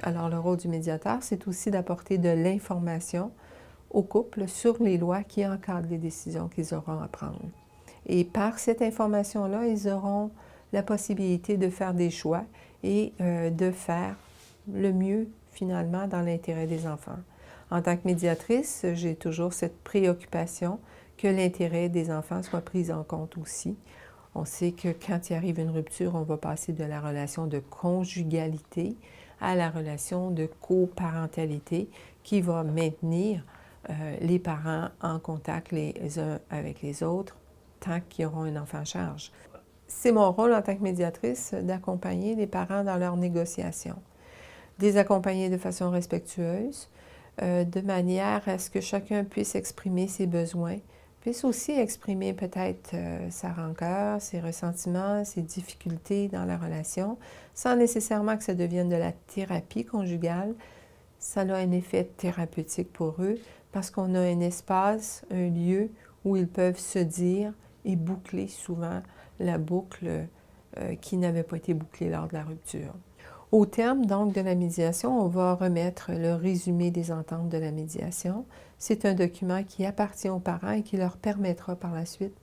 Alors, le rôle du médiateur, c'est aussi d'apporter de l'information au couple sur les lois qui encadrent les décisions qu'ils auront à prendre. Et par cette information-là, ils auront la possibilité de faire des choix et de faire le mieux, finalement, dans l'intérêt des enfants. En tant que médiatrice, j'ai toujours cette préoccupation que l'intérêt des enfants soit pris en compte aussi. On sait que quand il arrive une rupture, on va passer de la relation de conjugalité à la relation de coparentalité qui va maintenir les parents en contact les uns avec les autres tant qu'ils auront un enfant à charge. C'est mon rôle en tant que médiatrice d'accompagner les parents dans leurs négociations, de les accompagner de façon respectueuse, de manière à ce que chacun puisse exprimer ses besoins, puisse aussi exprimer peut-être sa rancœur, ses ressentiments, ses difficultés dans la relation, sans nécessairement que ça devienne de la thérapie conjugale. Ça a un effet thérapeutique pour eux parce qu'on a un espace, un lieu où ils peuvent se dire et boucler souvent la boucle qui n'avait pas été bouclée lors de la rupture. Au terme donc de la médiation, on va remettre le résumé des ententes de la médiation. C'est un document qui appartient aux parents et qui leur permettra par la suite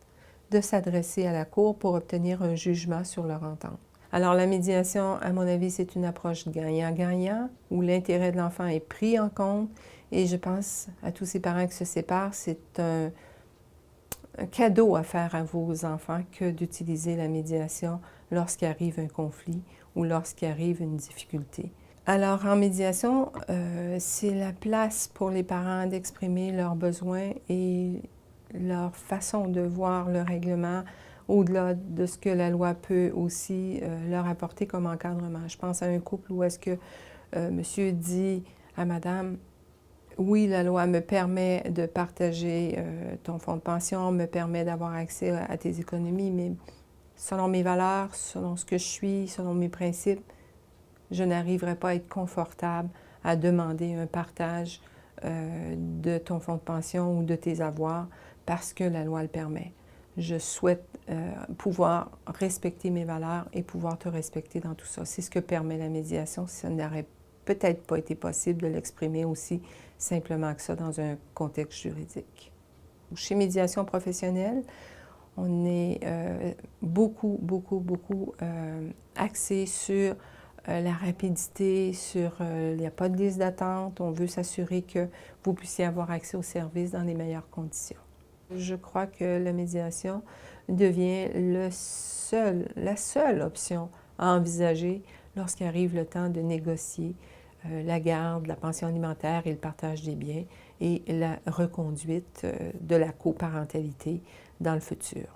de s'adresser à la Cour pour obtenir un jugement sur leur entente. Alors la médiation, à mon avis, c'est une approche gagnant-gagnant où l'intérêt de l'enfant est pris en compte et je pense à tous ces parents qui se séparent, c'est un cadeau à faire à vos enfants que d'utiliser la médiation lorsqu'arrive un conflit ou lorsqu'arrive une difficulté. Alors, en médiation, c'est la place pour les parents d'exprimer leurs besoins et leur façon de voir le règlement au-delà de ce que la loi peut aussi leur apporter comme encadrement. Je pense à un couple où est-ce que monsieur dit à madame: oui, la loi me permet de partager ton fonds de pension, me permet d'avoir accès à tes économies, mais selon mes valeurs, selon ce que je suis, selon mes principes, je n'arriverai pas à être confortable à demander un partage de ton fonds de pension ou de tes avoirs parce que la loi le permet. Je souhaite pouvoir respecter mes valeurs et pouvoir te respecter dans tout ça. C'est ce que permet la médiation. Ça n'aurait peut-être pas été possible de l'exprimer aussi simplement que ça dans un contexte juridique. Chez Médiation professionnelle, on est beaucoup axé sur la rapidité, il n'y a pas de liste d'attente. On veut s'assurer que vous puissiez avoir accès aux services dans les meilleures conditions. Je crois que la médiation devient la seule option à envisager lorsqu'arrive le temps de négocier la garde, la pension alimentaire et le partage des biens et la reconduite de la coparentalité dans le futur.